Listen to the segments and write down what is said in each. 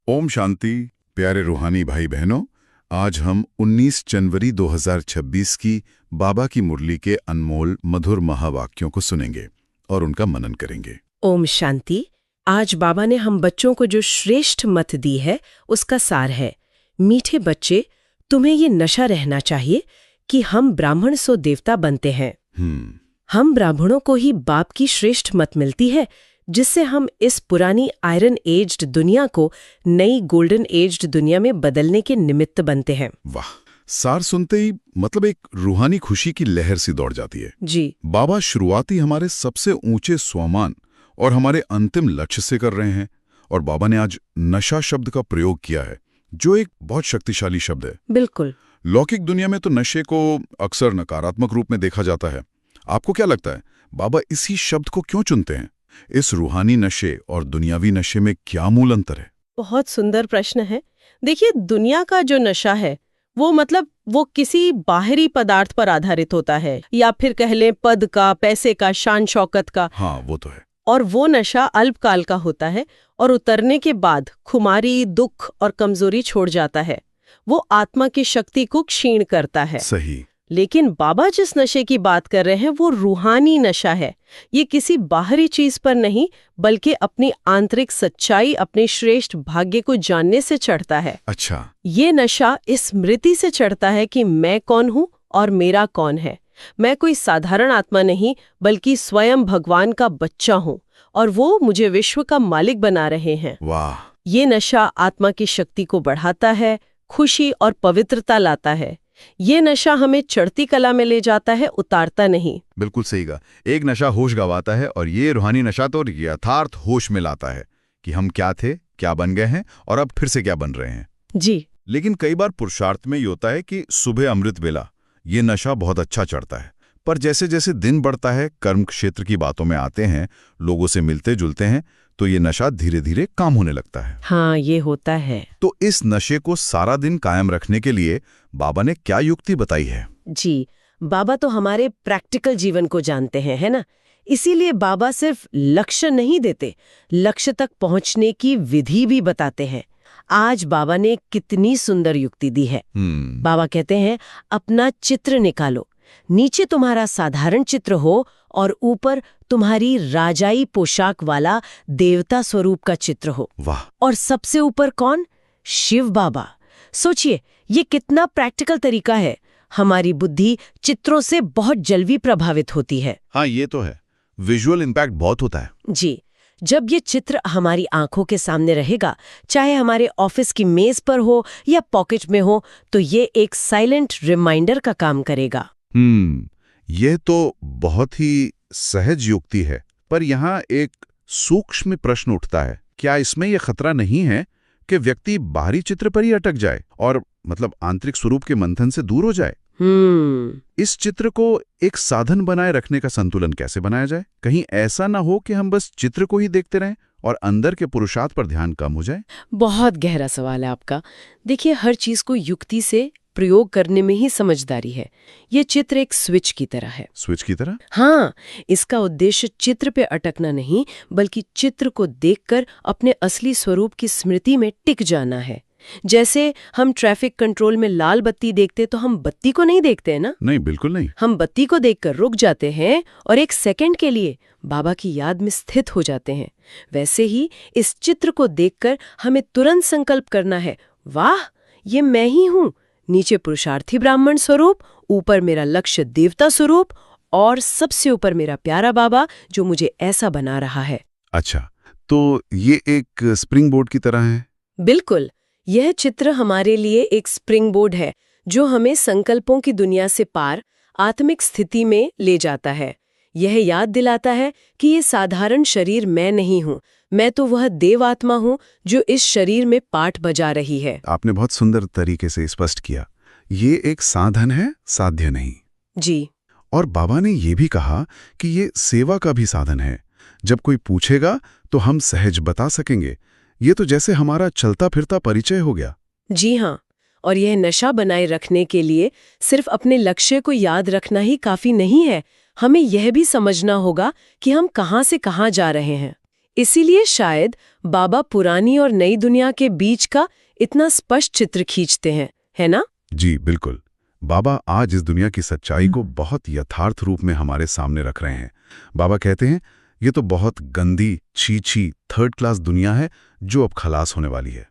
ओम शांति। प्यारे रूहानी भाई बहनों, आज हम 19 जनवरी 2026 की बाबा की मुरली के अनमोल मधुर महावाक्यों को सुनेंगे और उनका मनन करेंगे। ओम शांति। आज बाबा ने हम बच्चों को जो श्रेष्ठ मत दी है उसका सार है, मीठे बच्चे, तुम्हें ये नशा रहना चाहिए कि हम ब्राह्मण सो देवता बनते हैं। हम ब्राह्मणों को ही बाप की श्रेष्ठ मत मिलती है, जिससे हम इस पुरानी आयरन एज्ड दुनिया को नई गोल्डन एज्ड दुनिया में बदलने के निमित्त बनते हैं। वाह, सार सुनते ही मतलब एक रूहानी खुशी की लहर सी दौड़ जाती है। जी, बाबा शुरुआती हमारे सबसे ऊंचे स्वमान और हमारे अंतिम लक्ष्य से कर रहे हैं, और बाबा ने आज नशा शब्द का प्रयोग किया है, जो एक बहुत शक्तिशाली शब्द है। बिल्कुल। लौकिक दुनिया में तो नशे को अक्सर नकारात्मक रूप में देखा जाता है। आपको क्या लगता है, बाबा इसी शब्द को क्यों चुनते हैं? इस रूहानी नशे और दुनियावी नशे में क्या मूल अंतर है? बहुत सुंदर प्रश्न है। देखिए, दुनिया का जो नशा है वो किसी बाहरी पदार्थ पर आधारित होता है, या फिर कह लें पद का, पैसे का, शान शौकत का। हाँ, वो तो है। और वो नशा अल्पकाल का होता है और उतरने के बाद खुमारी, दुख और कमजोरी छोड़ जाता है। वो आत्मा की शक्ति को क्षीण करता है। सही। लेकिन बाबा जिस नशे की बात कर रहे हैं वो रूहानी नशा है। ये किसी बाहरी चीज पर नहीं, बल्कि अपनी आंतरिक सच्चाई, अपने श्रेष्ठ भाग्य को जानने से चढ़ता है। अच्छा। ये नशा इस स्मृति से चढ़ता है कि मैं कौन हूँ और मेरा कौन है। मैं कोई साधारण आत्मा नहीं, बल्कि स्वयं भगवान का बच्चा हूँ, और वो मुझे विश्व का मालिक बना रहे हैं। वाह। ये नशा आत्मा की शक्ति को बढ़ाता है, खुशी और पवित्रता लाता है। ये नशा हमें चढ़ती कला में ले जाता है, उतारता नहीं। बिल्कुल सही कहा। एक नशा होश गंवाता है, और ये रूहानी नशा तो यथार्थ होश में लाता है कि हम क्या थे, क्या बन गए हैं और अब फिर से क्या बन रहे हैं। जी। लेकिन कई बार पुरुषार्थ में ये होता है कि सुबह अमृत बेला ये नशा बहुत अच्छा चढ़ता है, पर जैसे जैसे दिन बढ़ता है, कर्म क्षेत्र की बातों में आते हैं, लोगों से मिलते जुलते हैं, तो ये नशा धीरे धीरे कम होने लगता है। हाँ, ये होता है। तो इस नशे को सारा दिन कायम रखने के लिए बाबा ने क्या युक्ति बताई है? जी, बाबा तो हमारे प्रैक्टिकल जीवन को जानते हैं, है ना? इसीलिए बाबा सिर्फ लक्ष्य नहीं देते, लक्ष्य तक पहुंचने की विधि भी बताते हैं। आज बाबा ने कितनी सुंदर युक्ति दी है। बाबा कहते हैं, अपना चित्र निकालो। नीचे तुम्हारा साधारण चित्र हो और ऊपर तुम्हारी राजाई पोशाक वाला देवता स्वरूप का चित्र हो। वाह। और सबसे ऊपर कौन? शिव बाबा। सोचिए, ये कितना प्रैक्टिकल तरीका है। हमारी बुद्धि चित्रों से बहुत जल्दी प्रभावित होती है। हाँ, ये तो है। विजुअल इम्पैक्ट बहुत होता है। जी, जब ये चित्र हमारी आंखों के सामने रहेगा, चाहे हमारे ऑफिस की मेज पर हो या पॉकेट में हो, तो ये एक साइलेंट रिमाइंडर का काम करेगा। यह तो बहुत ही सहज युक्ति है, पर यहाँ एक सूक्ष्म प्रश्न उठता है। क्या इसमें यह खतरा नहीं है कि व्यक्ति बाहरी चित्र पर ही अटक जाए और मतलब आंतरिक स्वरूप के मंथन से दूर हो जाए? इस चित्र को एक साधन बनाए रखने का संतुलन कैसे बनाया जाए? कहीं ऐसा ना हो कि हम बस चित्र को ही देखते रहें और अंदर के पुरुषार्थ पर ध्यान कम हो जाए। बहुत गहरा सवाल है आपका। देखिए, हर चीज को युक्ति से प्रयोग करने में ही समझदारी है। ये चित्र एक स्विच की तरह है। स्विच की तरह? हाँ, इसका उद्देश्य चित्र पे अटकना नहीं, बल्कि चित्र को देखकर अपने असली स्वरूप की स्मृति में टिक जाना है। जैसे हम ट्रैफिक कंट्रोल में लाल बत्ती देखते तो हम बत्ती को नहीं देखते हैं ना? नहीं, बिल्कुल नहीं। हम बत्ती को देखकर रुक जाते हैं और एक सेकंड के लिए बाबा की याद में स्थित हो जाते हैं। वैसे ही इस चित्र को देखकर हमें तुरंत संकल्प करना है, वाह, ये मैं ही हूँ। नीचे पुरुषार्थी ब्राह्मण स्वरूप, ऊपर मेरा लक्ष्य देवता स्वरूप, और सबसे ऊपर मेरा प्यारा बाबा जो मुझे ऐसा बना रहा है। अच्छा, तो ये एक स्प्रिंग बोर्ड की तरह है? बिल्कुल। यह चित्र हमारे लिए एक स्प्रिंग बोर्ड है, जो हमें संकल्पों की दुनिया से पार आत्मिक स्थिति में ले जाता है। यह याद दिलाता है कि ये साधारण शरीर मैं नहीं हूँ, मैं तो वह देव आत्मा हूँ जो इस शरीर में पाठ बजा रही है। आपने बहुत सुंदर तरीके से स्पष्ट किया। ये एक साधन है, साध्य नहीं। जी। और बाबा ने ये भी कहा कि ये सेवा का भी साधन है। जब कोई पूछेगा तो हम सहज बता सकेंगे। ये तो जैसे हमारा चलता फिरता परिचय हो गया। जी हाँ, और यह नशा बनाए रखने के लिए सिर्फ अपने लक्ष्य को याद रखना ही काफी नहीं है। हमें यह भी समझना होगा कि हम कहाँ से कहाँ जा रहे हैं। इसीलिए शायद बाबा पुरानी और नई दुनिया के बीच का इतना स्पष्ट चित्र खींचते हैं, है ना? जी बिल्कुल। बाबा आज इस दुनिया की सच्चाई को बहुत यथार्थ रूप में हमारे सामने रख रहे हैं। बाबा कहते हैं ये तो बहुत गंदी, छीछी, थर्ड क्लास दुनिया है जो अब खलास होने वाली है।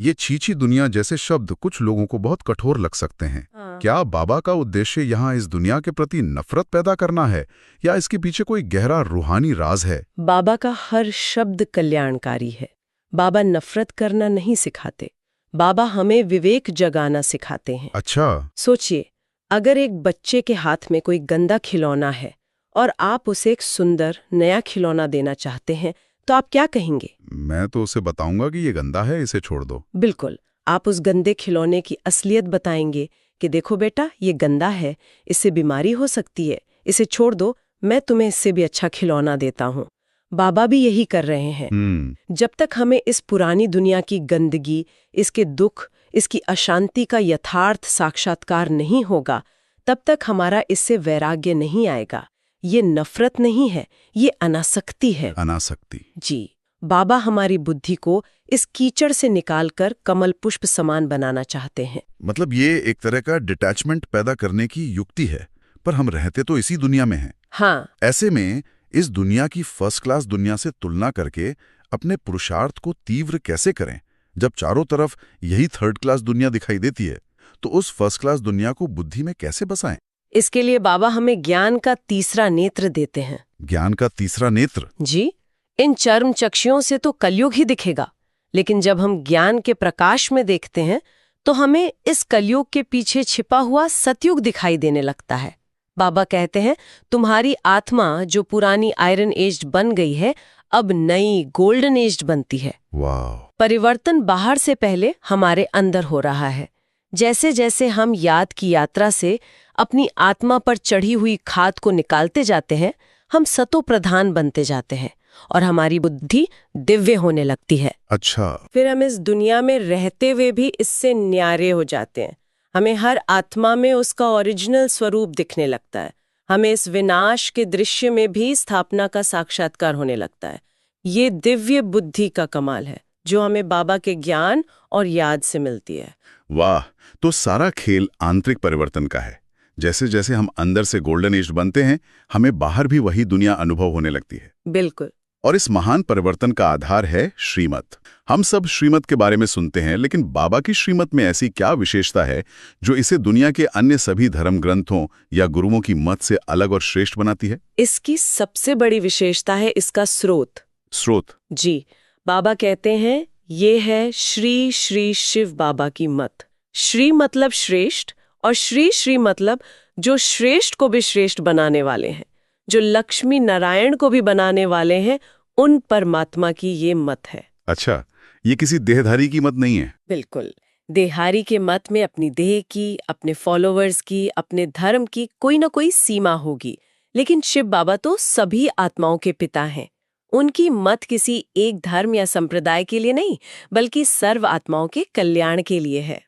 ये छीछी दुनिया जैसे शब्द कुछ लोगों को बहुत कठोर लग सकते हैं। क्या बाबा का उद्देश्य यहाँ इस दुनिया के प्रति नफरत पैदा करना है या इसके पीछे कोई गहरा रूहानी राज है? बाबा का हर शब्द कल्याणकारी है। बाबा नफरत करना नहीं सिखाते, बाबा हमें विवेक जगाना सिखाते हैं। अच्छा। सोचिए, अगर एक बच्चे के हाथ में कोई गंदा खिलौना है और आप उसे एक सुंदर नया खिलौना देना चाहते हैं, तो आप क्या कहेंगे? मैं तो उसे बताऊंगा कि ये गंदा है, इसे छोड़ दो। बिल्कुल, आप उस गंदे खिलौने की असलियत बताएंगे कि देखो बेटा, ये गंदा है, इससे बीमारी हो सकती है, इसे छोड़ दो, मैं तुम्हें इससे भी अच्छा खिलौना देता हूँ। बाबा भी यही कर रहे हैं। जब तक हमें इस पुरानी दुनिया की गंदगी, इसके दुख, इसकी अशांति का यथार्थ साक्षात्कार नहीं होगा, तब तक हमारा इससे वैराग्य नहीं आएगा। ये नफरत नहीं है, ये अनासक्ति है। अनासक्ति। जी, बाबा हमारी बुद्धि को इस कीचड़ से निकालकर कमल पुष्प समान बनाना चाहते हैं। मतलब ये एक तरह का डिटैचमेंट पैदा करने की युक्ति है, पर हम रहते तो इसी दुनिया में हैं। हाँ। ऐसे में इस दुनिया की फर्स्ट क्लास दुनिया से तुलना करके अपने पुरुषार्थ को तीव्र कैसे करें? जब चारों तरफ यही थर्ड क्लास दुनिया दिखाई देती है, तो उस फर्स्ट क्लास दुनिया को बुद्धि में कैसे बसाएं? इसके लिए बाबा हमें ज्ञान का तीसरा नेत्र देते हैं। ज्ञान का तीसरा नेत्र? जी, इन चर्म चक्षुओं से तो कलयुग ही दिखेगा, लेकिन जब हम ज्ञान के प्रकाश में देखते हैं तो हमें इस कलयुग के पीछे छिपा हुआ सतयुग दिखाई देने लगता है। बाबा कहते हैं, तुम्हारी आत्मा जो पुरानी आयरन एज्ड बन गई है, अब नई गोल्डन एज्ड बनती है। वाह! परिवर्तन बाहर से पहले हमारे अंदर हो रहा है। जैसे जैसे हम याद की यात्रा से अपनी आत्मा पर चढ़ी हुई खाद को निकालते जाते हैं, हम सतो प्रधान बनते जाते हैं और हमारी बुद्धि दिव्य होने लगती है। अच्छा। फिर हम इस दुनिया में रहते हुए भी इससे न्यारे हो जाते हैं। हमें हर आत्मा में उसका ओरिजिनल स्वरूप दिखने लगता है। हमें इस विनाश के दृश्य में भी स्थापना का साक्षात्कार होने लगता है। ये दिव्य बुद्धि का कमाल है जो हमें बाबा के ज्ञान और याद से मिलती है। वाह! तो सारा खेल आंतरिक परिवर्तन का है। जैसे जैसे हम अंदर से गोल्डन एज बनते हैं, हमें बाहर भी वही दुनिया अनुभव होने लगती है। बिल्कुल। और इस महान परिवर्तन का आधार है श्रीमत। हम सब श्रीमत के बारे में सुनते हैं, लेकिन बाबा की श्रीमत में ऐसी क्या विशेषता है जो इसे दुनिया के अन्य सभी धर्म ग्रंथों या गुरुओं की मत से अलग और श्रेष्ठ बनाती है? इसकी सबसे बड़ी विशेषता है इसका स्रोत। स्रोत? जी, बाबा कहते हैं ये है श्री श्री शिव बाबा की मत। श्री मतलब श्रेष्ठ और श्री श्री मतलब जो श्रेष्ठ को भी श्रेष्ठ बनाने वाले हैं, जो लक्ष्मी नारायण को भी बनाने वाले हैं, उन परमात्मा की ये मत है। अच्छा, ये किसी देहधारी की मत नहीं है? बिल्कुल। देहारी के मत में अपनी देह की, अपने फॉलोअर्स की, अपने धर्म की कोई ना कोई सीमा होगी, लेकिन शिव बाबा तो सभी आत्माओं के पिता हैं। उनकी मत किसी एक धर्म या संप्रदाय के लिए नहीं, बल्कि सर्व आत्माओं के कल्याण के लिए है।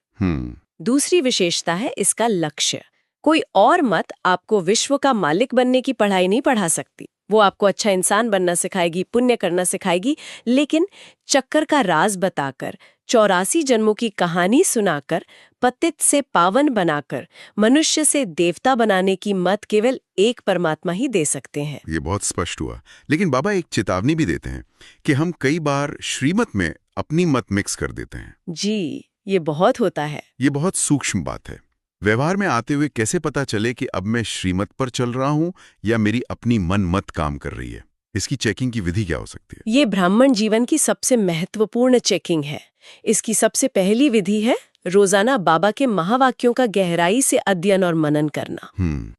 दूसरी विशेषता है इसका लक्ष्य। कोई और मत आपको विश्व का मालिक बनने की पढ़ाई नहीं पढ़ा सकती। वो आपको अच्छा इंसान बनना सिखाएगी, पुण्य करना सिखाएगी, लेकिन चक्कर का राज बताकर, 84 जन्मों की कहानी सुनाकर, पतित से पावन बनाकर, मनुष्य से देवता बनाने की मत केवल एक परमात्मा ही दे सकते हैं। ये बहुत स्पष्ट हुआ, लेकिन बाबा एक चेतावनी भी देते हैं कि हम कई बार श्रीमत में अपनी मत मिक्स कर देते हैं। जी, ये बहुत होता है। ये बहुत सूक्ष्म बात है। व्यवहार में आते हुए कैसे पता चले कि अब मैं श्रीमत पर चल रहा हूँ या मेरी अपनी मन मत काम कर रही है? इसकी चेकिंग की विधि क्या हो सकती है? ये ब्राह्मण जीवन की सबसे महत्वपूर्ण चेकिंग है। इसकी सबसे पहली विधि है रोजाना बाबा के महावाक्यों का गहराई से अध्ययन और मनन करना।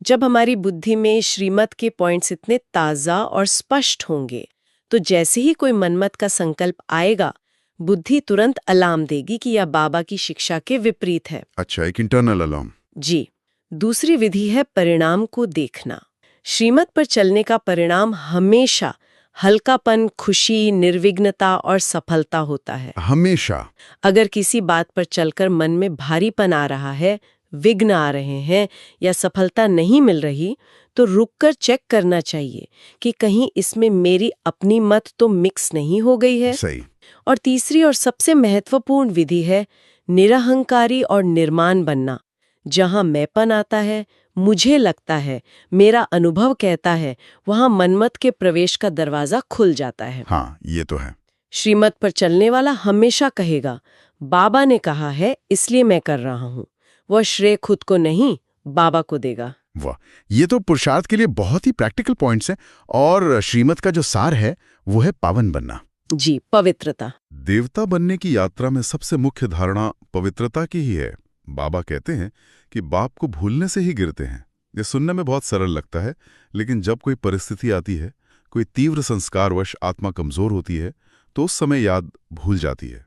जब हमारी बुद्धि में श्रीमत के पॉइंट्स इतने ताजा और स्पष्ट होंगे, तो जैसे ही कोई मनमत का संकल्प आएगा, बुद्धि तुरंत अलार्म देगी कि यह बाबा की शिक्षा के विपरीत है। अच्छा, एक इंटरनल अलार्म। जी। दूसरी विधि है परिणाम को देखना। श्रीमत पर चलने का परिणाम हमेशा हल्कापन, खुशी, निर्विघ्नता और सफलता होता है। हमेशा? अगर किसी बात पर चलकर मन में भारीपन आ रहा है, विघ्न आ रहे हैं या सफलता नहीं मिल रही, तो रुककर चेक करना चाहिए कि कहीं इसमें मेरी अपनी मत तो मिक्स नहीं हो गई है। सही। और तीसरी और सबसे महत्वपूर्ण विधि है निरहंकारी और निर्माण बनना। जहां मैंपन आता है, मुझे लगता है, मेरा अनुभव कहता है, वहां मनमत के प्रवेश का दरवाजा खुल जाता है। हाँ, ये तो है। श्रीमत पर चलने वाला हमेशा कहेगा, बाबा ने कहा है इसलिए मैं कर रहा हूं। वह श्रेय खुद को नहीं, बाबा को देगा। वाह, ये तो पुरुषार्थ के लिए बहुत ही प्रैक्टिकल पॉइंट्स हैं। और श्रीमत का जो सार है वो है पावन बनना। जी, पवित्रता। देवता बनने की यात्रा में सबसे मुख्य धारणा पवित्रता की ही है। बाबा कहते हैं कि बाप को भूलने से ही गिरते हैं। ये सुनने में बहुत सरल लगता है, लेकिन जब कोई परिस्थिति आती है, कोई तीव्र संस्कारवश आत्मा कमजोर होती है, तो उस समय याद भूल जाती है।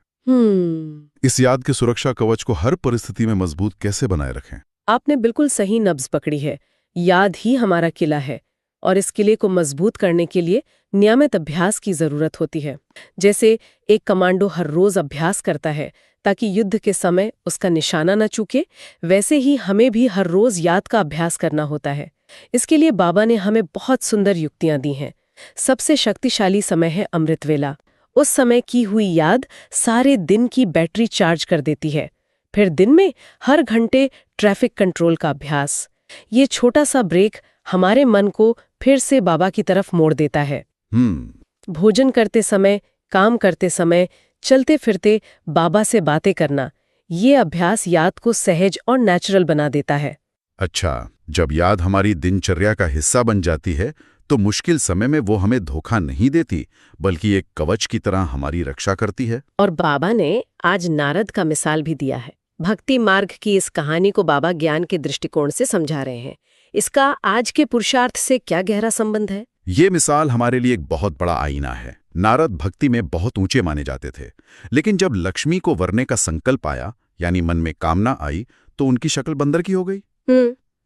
इस याद के सुरक्षा कवच को हर परिस्थिति में मजबूत कैसे बनाए रखें? आपने बिल्कुल सही नब्ज पकड़ी है। याद ही हमारा किला है, और इस किले को मजबूत करने के लिए नियमित अभ्यास की जरूरत होती है। जैसे एक कमांडो हर रोज अभ्यास करता है ताकि युद्ध के समय उसका निशाना न चूके, वैसे ही हमें भी हर रोज याद का अभ्यास करना होता है। इसके लिए बाबा ने हमें बहुत सुंदर युक्तियां दी हैं। सबसे शक्तिशाली समय है अमृत वेला। उस समय की हुई याद सारे दिन की बैटरी चार्ज कर देती है। फिर दिन में हर घंटे ट्रैफिक कंट्रोल का अभ्यास। ये छोटा सा ब्रेक हमारे मन को फिर से बाबा की तरफ मोड़ देता है। भोजन करते समय, काम करते समय, चलते फिरते बाबा से बातें करना, ये अभ्यास याद को सहज और नेचुरल बना देता है। अच्छा, जब याद हमारी दिनचर्या का हिस्सा बन जाती है, तो मुश्किल समय में वो हमें धोखा नहीं देती, बल्कि एक कवच की तरह हमारी रक्षा करती है। और बाबा ने आज नारद का मिसाल भी दिया है। भक्ति मार्ग की इस कहानी को बाबा ज्ञान के दृष्टिकोण से समझा रहे हैं। इसका आज के पुरुषार्थ से क्या गहरा संबंध है? ये मिसाल हमारे लिए एक बहुत बड़ा आईना है। नारद भक्ति में बहुत ऊंचे माने जाते थे, लेकिन जब लक्ष्मी को वरने का संकल्प आया, यानी मन में कामना आई, तो उनकी शक्ल बंदर की हो गई।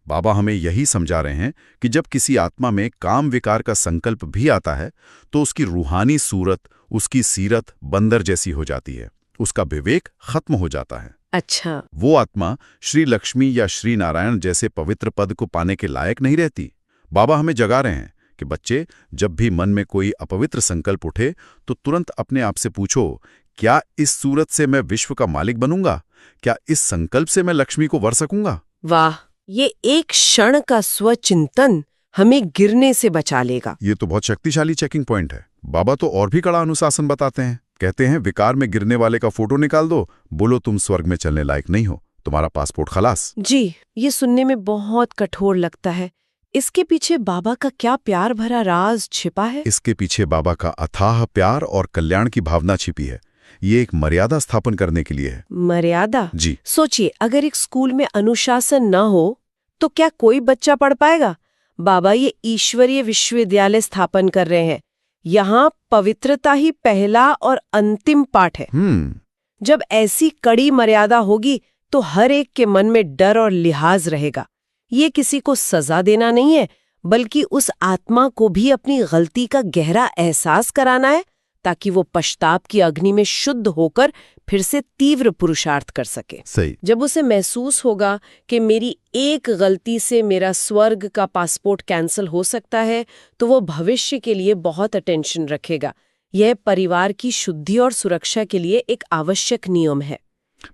बाबा हमें यही समझा रहे हैं कि जब किसी आत्मा में काम विकार का संकल्प भी आता है, तो उसकी रूहानी सूरत, उसकी सीरत बंदर जैसी हो जाती है। उसका विवेक खत्म हो जाता है। अच्छा, वो आत्मा श्री लक्ष्मी या श्री नारायण जैसे पवित्र पद को पाने के लायक नहीं रहती। बाबा हमें जगा रहे हैं कि बच्चे, जब भी मन में कोई अपवित्र संकल्प उठे, तो तुरंत अपने आप से पूछो, क्या इस सूरत से मैं विश्व का मालिक बनूंगा? क्या इस संकल्प से मैं लक्ष्मी को वर सकूंगा? वाह, ये एक क्षण का स्वचिंतन हमें गिरने से बचा लेगा। ये तो बहुत शक्तिशाली चेकिंग पॉइंट है। बाबा तो और भी कड़ा अनुशासन बताते हैं। कहते हैं, विकार में गिरने वाले का फोटो निकाल दो, बोलो तुम स्वर्ग में चलने लायक नहीं हो, तुम्हारा पासपोर्ट खलास। जी, ये सुनने में बहुत कठोर लगता है। इसके पीछे बाबा का क्या प्यार भरा राज छिपा है? इसके पीछे बाबा का अथाह प्यार और कल्याण की भावना छिपी है। ये एक मर्यादा स्थापन करने के लिए है। मर्यादा? जी। सोचिए, अगर एक स्कूल में अनुशासन न हो तो क्या कोई बच्चा पढ़ पाएगा? बाबा ये ईश्वरीय विश्वविद्यालय स्थापन कर रहे हैं। यहाँ पवित्रता ही पहला और अंतिम पाठ है। जब ऐसी कड़ी मर्यादा होगी तो हर एक के मन में डर और लिहाज रहेगा। ये किसी को सजा देना नहीं है, बल्कि उस आत्मा को भी अपनी गलती का गहरा एहसास कराना है, ताकि वो पश्चाताप की अग्नि में शुद्ध होकर फिर से तीव्र पुरुषार्थ कर सके। सही। जब उसे महसूस होगा कि मेरी एक गलती से मेरा स्वर्ग का पासपोर्ट कैंसिल हो सकता है, तो वो भविष्य के लिए बहुत अटेंशन रखेगा। यह परिवार की शुद्धि और सुरक्षा के लिए एक आवश्यक नियम है।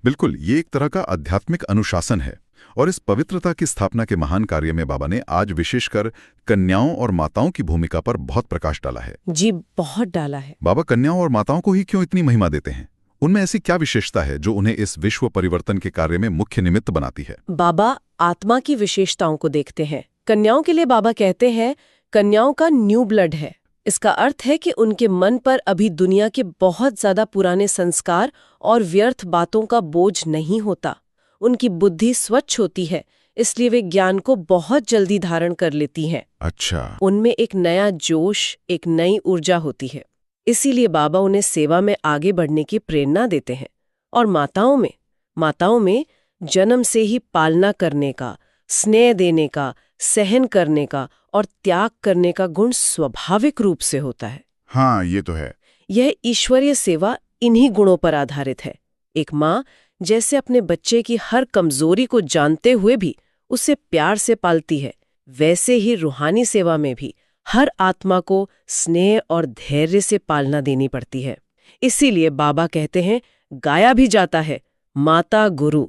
बिल्कुल, ये एक तरह का आध्यात्मिक अनुशासन है। और इस पवित्रता की स्थापना के महान कार्य में बाबा ने आज विशेषकर कन्याओं और माताओं की भूमिका पर बहुत प्रकाश डाला है। जी, बहुत डाला है। बाबा कन्याओं और माताओं को ही क्यों इतनी महिमा देते हैं? उनमें ऐसी क्या विशेषता है जो उन्हें इस विश्व परिवर्तन के कार्य में मुख्य निमित्त बनाती है? बाबा आत्मा की विशेषताओं को देखते हैं। कन्याओं के लिए बाबा कहते हैं, कन्याओं का न्यू ब्लड है। इसका अर्थ है कि उनके मन पर अभी दुनिया के बहुत ज्यादा पुराने संस्कार और व्यर्थ बातों का बोझ नहीं होता। उनकी बुद्धि स्वच्छ होती है, इसलिए वे ज्ञान को बहुत जल्दी धारण कर लेती हैं। अच्छा। उनमें एक नया जोश, एक नई ऊर्जा होती है। इसीलिए बाबा उन्हें सेवा में आगे बढ़ने की प्रेरणा देते हैं। और माताओं में जन्म से ही पालना करने का, स्नेह देने का, सहन करने का और त्याग करने का गुण स्वाभाविक रूप से होता है। हाँ, ये तो है। यह ईश्वरीय सेवा इन्हीं गुणों पर आधारित है। एक माँ जैसे अपने बच्चे की हर कमजोरी को जानते हुए भी उसे प्यार से पालती है, वैसे ही रूहानी सेवा में भी हर आत्मा को स्नेह और धैर्य से पालना देनी पड़ती है। इसीलिए बाबा कहते हैं, गाया भी जाता है, माता गुरु।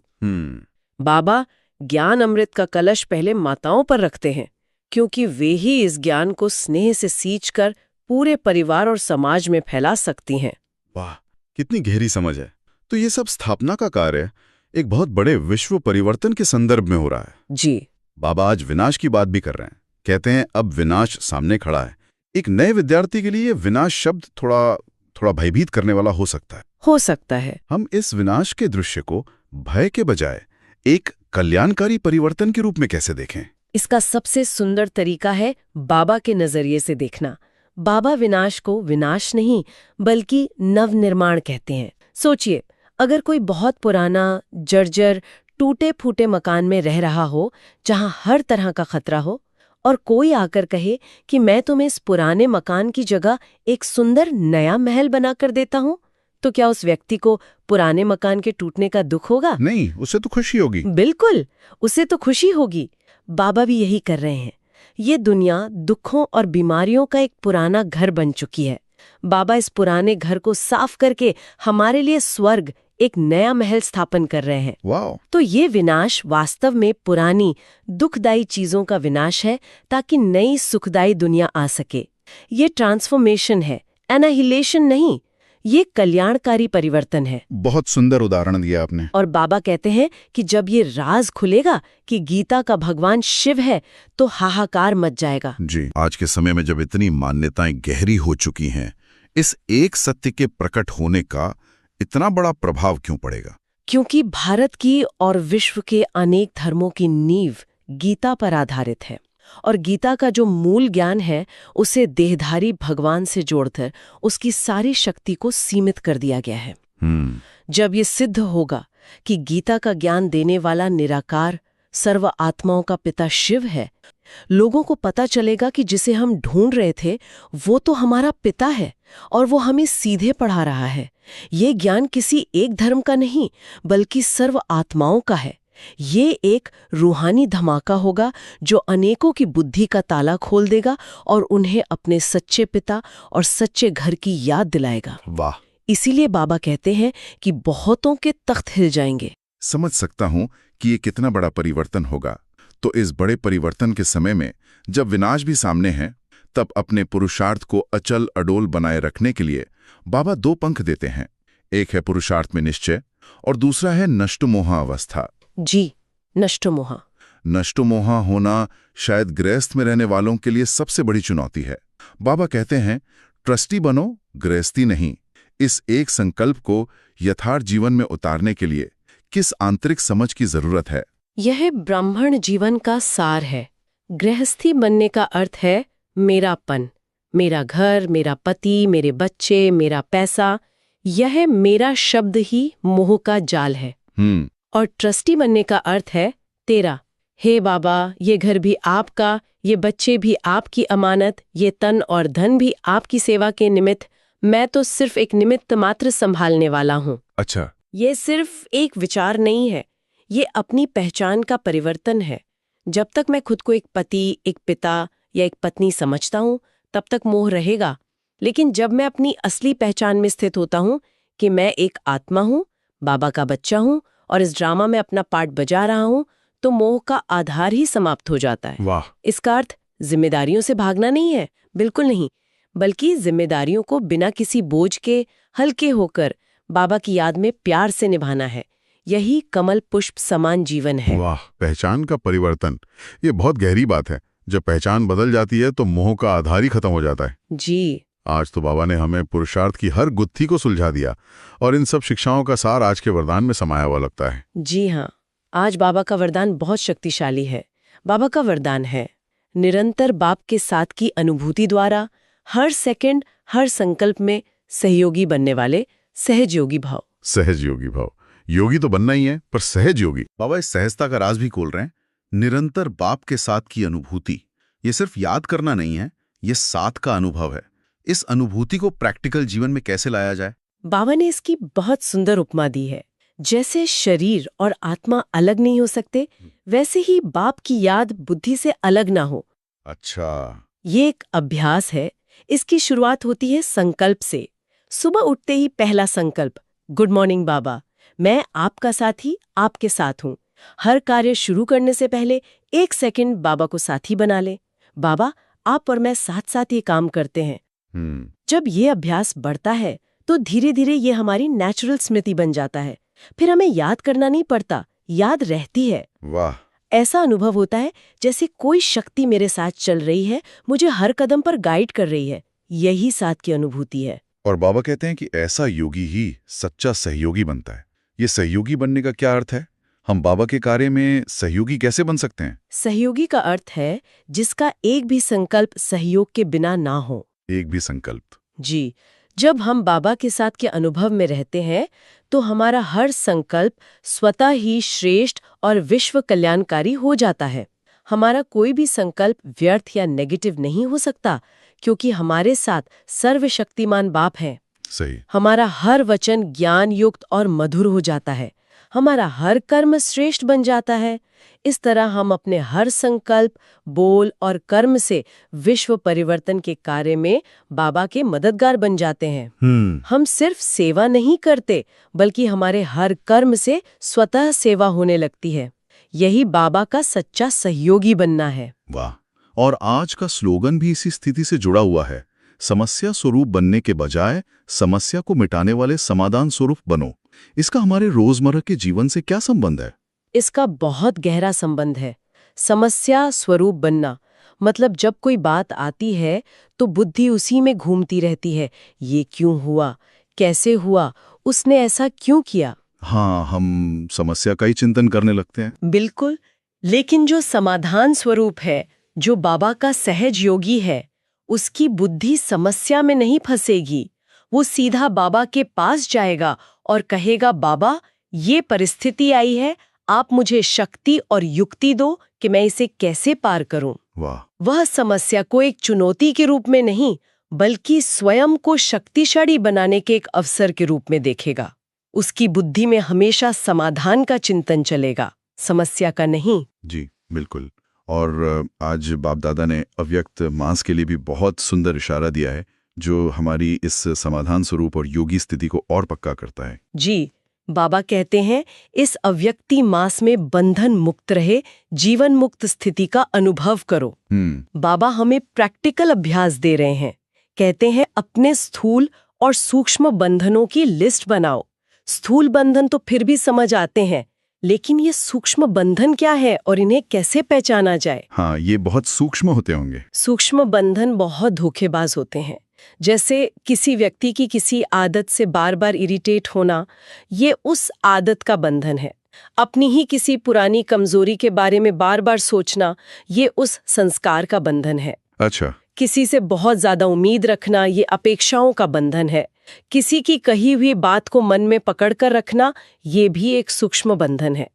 बाबा ज्ञान अमृत का कलश पहले माताओं पर रखते हैं, क्योंकि वे ही इस ज्ञान को स्नेह से सींचकर पूरे परिवार और समाज में फैला सकती हैं। वाह, कितनी गहरी समझ है। तो ये सब स्थापना का कार्य एक बहुत बड़े विश्व परिवर्तन के संदर्भ में हो रहा है। जी, बाबा आज विनाश की बात भी कर रहे हैं। कहते हैं अब विनाश सामने खड़ा है। एक नए विद्यार्थी के लिए विनाश शब्द थोड़ा भयभीत करने वाला हो सकता है। हम इस विनाश के दृश्य को भय के बजाय एक कल्याणकारी परिवर्तन के रूप में कैसे देखें? इसका सबसे सुंदर तरीका है बाबा के नजरिए से देखना। बाबा विनाश को विनाश नहीं बल्कि नवनिर्माण कहते हैं। सोचिए, अगर कोई बहुत पुराना, जर्जर, टूटे फूटे मकान में रह रहा हो, जहां हर तरह का खतरा हो, और कोई आकर कहे कि मैं तुम्हें इस पुराने मकान की जगह एक सुंदर नया महल बनाकर देता हूं, तो क्या उस व्यक्ति को पुराने मकान के टूटने का दुख होगा? नहीं, उसे तो खुशी होगी। बिल्कुल, उसे तो खुशी होगी। बाबा भी यही कर रहे हैं। ये दुनिया दुखों और बीमारियों का एक पुराना घर बन चुकी है। बाबा इस पुराने घर को साफ करके हमारे लिए स्वर्ग, एक नया महल स्थापन कर रहे हैं। वाह! तो ये विनाश वास्तव में पुरानी दुखदायी चीजों का विनाश है, ताकि नई सुखदायी दुनिया आ सके। ये ट्रांसफॉर्मेशन है, एनाहिलेशन नहीं। ये कल्याणकारी परिवर्तन है। बहुत सुंदर उदाहरण दिया आपने। और बाबा कहते हैं कि जब ये राज खुलेगा कि गीता का भगवान शिव है, तो हाहाकार मच जाएगा। जी, आज के समय में जब इतनी मान्यताएं गहरी हो चुकी हैं, इस एक सत्य के प्रकट होने का इतना बड़ा प्रभाव क्यों पड़ेगा? क्योंकि भारत की और विश्व के अनेक धर्मों की नींव गीता पर आधारित है, और गीता का जो मूल ज्ञान है उसे देहधारी भगवान से जोड़कर उसकी सारी शक्ति को सीमित कर दिया गया है। जब ये सिद्ध होगा कि गीता का ज्ञान देने वाला निराकार सर्व आत्माओं का पिता शिव है, लोगों को पता चलेगा कि जिसे हम ढूंढ रहे थे वो तो हमारा पिता है और वो हमें सीधे पढ़ा रहा है। ये ज्ञान किसी एक धर्म का नहीं बल्कि सर्व आत्माओं का है। ये एक रूहानी धमाका होगा जो अनेकों की बुद्धि का ताला खोल देगा और उन्हें अपने सच्चे पिता और सच्चे घर की याद दिलाएगा। वाह! इसीलिए बाबा कहते हैं कि बहुतों के तख्त हिल जाएंगे। समझ सकता हूं कि ये कितना बड़ा परिवर्तन होगा। तो इस बड़े परिवर्तन के समय में जब विनाश भी सामने है, तब अपने पुरुषार्थ को अचल अडोल बनाए रखने के लिए बाबा दो पंख देते हैं। एक है पुरुषार्थ में निश्चय और दूसरा है नष्टमोहा अवस्था। जी, नष्टमोहा। नष्टमोहा होना शायद गृहस्थ में रहने वालों के लिए सबसे बड़ी चुनौती है। बाबा कहते हैं, ट्रस्टी बनो, गृहस्थी नहीं। इस एक संकल्प को यथार्थ जीवन में उतारने के लिए किस आंतरिक समझ की जरूरत है? यह ब्राह्मण जीवन का सार है। गृहस्थी बनने का अर्थ है मेरापन, मेरा घर, मेरा पति, मेरे बच्चे, मेरा पैसा। यह मेरा शब्द ही मोह का जाल है। और ट्रस्टी बनने का अर्थ है तेरा। हे बाबा, ये घर भी आपका, ये बच्चे भी आपकी अमानत, ये तन और धन भी आपकी सेवा के निमित्त। मैं तो सिर्फ एक निमित्त मात्र संभालने वाला हूँ। अच्छा, ये सिर्फ एक विचार नहीं है, ये अपनी पहचान का परिवर्तन है। जब तक मैं खुद को एक पति, एक पिता या एक पत्नी समझता हूँ, तब तक मोह रहेगा। लेकिन जब मैं अपनी असली पहचान में स्थित होता हूँ कि मैं एक आत्मा हूँ, बाबा का बच्चा हूँ और इस ड्रामा में अपना पार्ट बजा रहा हूँ, तो मोह का आधार ही समाप्त हो जाता है। वाह! इसका अर्थ जिम्मेदारियों से भागना नहीं है, बिल्कुल नहीं, बल्कि जिम्मेदारियों को बिना किसी बोझ के हल्के होकर बाबा की याद में प्यार से निभाना है। यही कमल पुष्प समान जीवन है। वाह! पहचान का परिवर्तन, ये बहुत गहरी बात है। जब पहचान बदल जाती है तो मोह का आधार ही खत्म हो जाता है। जी, आज तो बाबा ने हमें पुरुषार्थ की हर गुत्थी को सुलझा दिया और इन सब शिक्षाओं का सार आज के वरदान में समाया हुआ लगता है। जी हाँ, आज बाबा का वरदान बहुत शक्तिशाली है। बाबा का वरदान है निरंतर बाप के साथ की अनुभूति द्वारा हर सेकंड, हर संकल्प में सहयोगी बनने वाले सहज योगी भाव। सहज योगी भाव, योगी तो बनना ही है, पर सहज योगी। बाबा इस सहजता का राज भी खोल रहे हैं। निरंतर बाप के साथ की अनुभूति, ये सिर्फ याद करना नहीं है, ये साथ का अनुभव है। इस अनुभूति को प्रैक्टिकल जीवन में कैसे लाया जाए? बाबा ने इसकी बहुत सुंदर उपमा दी है। जैसे शरीर और आत्मा अलग नहीं हो सकते, वैसे ही बाप की याद बुद्धि से अलग ना हो। अच्छा। ये एक अभ्यास है। इसकी शुरुआत होती है संकल्प से। सुबह उठते ही पहला संकल्प, गुड मॉर्निंग बाबा, मैं आपका साथी, आपके साथ हूँ। हर कार्य शुरू करने से पहले 1 सेकंड बाबा को साथी बना ले। बाबा, आप और मैं साथ साथ ये काम करते हैं। जब ये अभ्यास बढ़ता है तो धीरे धीरे ये हमारी नेचुरल स्मृति बन जाता है। फिर हमें याद करना नहीं पड़ता, याद रहती है। वाह। ऐसा अनुभव होता है जैसे कोई शक्ति मेरे साथ चल रही है, मुझे हर कदम पर गाइड कर रही है। यही साथ की अनुभूति है। और बाबा कहते हैं कि ऐसा योगी ही सच्चा सहयोगी बनता है। ये सहयोगी बनने का क्या अर्थ है? हम बाबा के कार्य में सहयोगी कैसे बन सकते हैं? सहयोगी का अर्थ है जिसका एक भी संकल्प सहयोग के बिना ना हो। एक भी संकल्प। जी, जब हम बाबा के साथ के अनुभव में रहते हैं तो हमारा हर संकल्प स्वतः ही श्रेष्ठ और विश्व कल्याणकारी हो जाता है। हमारा कोई भी संकल्प व्यर्थ या नेगेटिव नहीं हो सकता, क्योंकि हमारे साथ सर्वशक्तिमान बाप है। सही। हमारा हर वचन ज्ञान युक्त और मधुर हो जाता है। हमारा हर कर्म श्रेष्ठ बन जाता है। इस तरह हम अपने हर संकल्प, बोल और कर्म से विश्व परिवर्तन के कार्य में बाबा के मददगार बन जाते हैं। हम सिर्फ सेवा नहीं करते, बल्कि हमारे हर कर्म से स्वतः सेवा होने लगती है। यही बाबा का सच्चा सहयोगी बनना है। वाह। और आज का स्लोगन भी इसी स्थिति से जुड़ा हुआ है। समस्या स्वरूप बनने के बजाय समस्या को मिटाने वाले समाधान स्वरूप बनो। इसका हमारे रोजमर्रा के जीवन से क्या संबंध है? इसका बहुत गहरा संबंध है। समस्या स्वरूप बनना मतलब जब कोई बात आती है तो बुद्धि उसी में घूमती रहती है। ये क्यों हुआ, कैसे हुआ, उसने ऐसा क्यों किया। हाँ, हम समस्या का ही चिंतन करने लगते हैं। बिल्कुल। लेकिन जो समाधान स्वरूप है, जो बाबा का सहज योगी है, उसकी बुद्धि समस्या में नहीं फंसेगी। वो सीधा बाबा के पास जाएगा और कहेगा, बाबा, ये परिस्थिति आई है, आप मुझे शक्ति और युक्ति दो कि मैं इसे कैसे पार करूं। वाह। वह समस्या को एक चुनौती के रूप में नहीं, बल्कि स्वयं को शक्तिशाली बनाने के एक अवसर के रूप में देखेगा। उसकी बुद्धि में हमेशा समाधान का चिंतन चलेगा, समस्या का नहीं। जी बिल्कुल। और आज बाप दादा ने अव्यक्त मांस के लिए भी बहुत सुंदर इशारा दिया है, जो हमारी इस समाधान स्वरूप और योगी स्थिति को और पक्का करता है। जी, बाबा कहते हैं, इस अव्यक्ति मास में बंधन मुक्त रहे, जीवन मुक्त स्थिति का अनुभव करो। बाबा हमें प्रैक्टिकल अभ्यास दे रहे हैं। कहते हैं, अपने स्थूल और सूक्ष्म बंधनों की लिस्ट बनाओ। स्थूल बंधन तो फिर भी समझ आते हैं, लेकिन ये सूक्ष्म बंधन क्या है और इन्हें कैसे पहचाना जाए? हाँ, ये बहुत सूक्ष्म होते होंगे। सूक्ष्म बंधन बहुत धोखेबाज होते हैं। जैसे किसी व्यक्ति की किसी आदत से बार बार इरिटेट होना, ये उस आदत का बंधन है। अपनी ही किसी पुरानी कमजोरी के बारे में बार बार सोचना, ये उस संस्कार का बंधन है। अच्छा। किसी से बहुत ज्यादा उम्मीद रखना, ये अपेक्षाओं का बंधन है। किसी की कही हुई बात को मन में पकड़ कर रखना, ये भी एक सूक्ष्म बंधन है।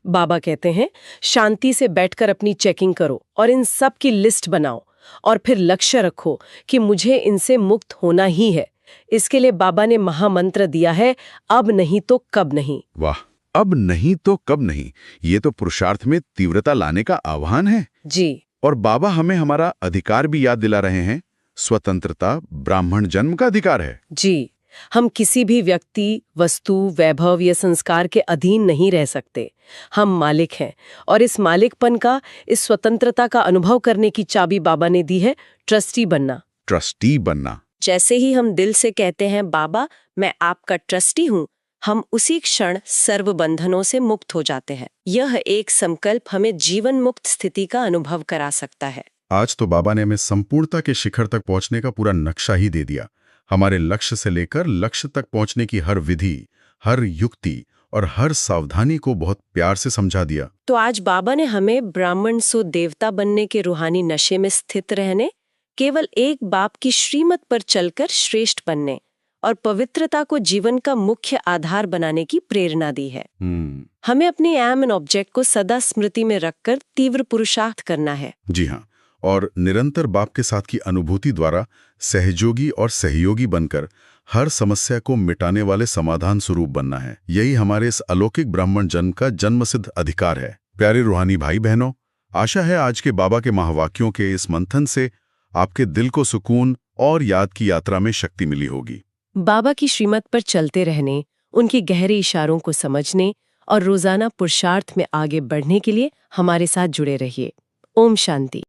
बाबा कहते हैं, शांति से बैठकर अपनी चेकिंग करो और इन सब की लिस्ट बनाओ और फिर लक्ष्य रखो कि मुझे इनसे मुक्त होना ही है। इसके लिए बाबा ने महामंत्र दिया है, अब नहीं तो कब नहीं। वाह, अब नहीं तो कब नहीं। ये तो पुरुषार्थ में तीव्रता लाने का आह्वान है। जी। और बाबा हमें हमारा अधिकार भी याद दिला रहे हैं। स्वतंत्रता ब्राह्मण जन्म का अधिकार है। जी, हम किसी भी व्यक्ति, वस्तु, वैभव या संस्कार के अधीन नहीं रह सकते। हम मालिक हैं और इस मालिकपन का, इस स्वतंत्रता का अनुभव करने की चाबी बाबा ने दी है, ट्रस्टी बनना। ट्रस्टी बनना। जैसे ही हम दिल से कहते हैं, बाबा मैं आपका ट्रस्टी हूँ, हम उसी क्षण सर्व बंधनों से मुक्त हो जाते हैं। यह एक संकल्प हमें जीवन मुक्त स्थिति का अनुभव करा सकता है। आज तो बाबा ने हमें संपूर्णता के शिखर तक पहुंचने का पूरा नक्शा ही दे दिया। हमारे लक्ष्य से लेकर लक्ष्य तक पहुंचने की हर विधि, हर युक्ति और हर सावधानी को बहुत प्यार से समझा दिया। तो आज बाबा ने हमें ब्राह्मण सो देवता बनने के रूहानी नशे में स्थित रहने, केवल एक बाप की श्रीमत पर चलकर श्रेष्ठ बनने और पवित्रता को जीवन का मुख्य आधार बनाने की प्रेरणा दी है। हमें अपने एम एंड ऑब्जेक्ट को सदा स्मृति में रखकर तीव्र पुरुषार्थ करना है। जी हाँ, और निरंतर बाप के साथ की अनुभूति द्वारा सहयोगी और सहयोगी बनकर हर समस्या को मिटाने वाले समाधान स्वरूप बनना है। यही हमारे इस अलौकिक ब्राह्मण जन्म का जन्मसिद्ध अधिकार है। प्यारे रूहानी भाई बहनों, आशा है आज के बाबा के महावाक्यों के इस मंथन से आपके दिल को सुकून और याद की यात्रा में शक्ति मिली होगी। बाबा की श्रीमत पर चलते रहने, उनके गहरे इशारों को समझने और रोजाना पुरुषार्थ में आगे बढ़ने के लिए हमारे साथ जुड़े रहिए। ओम शांति।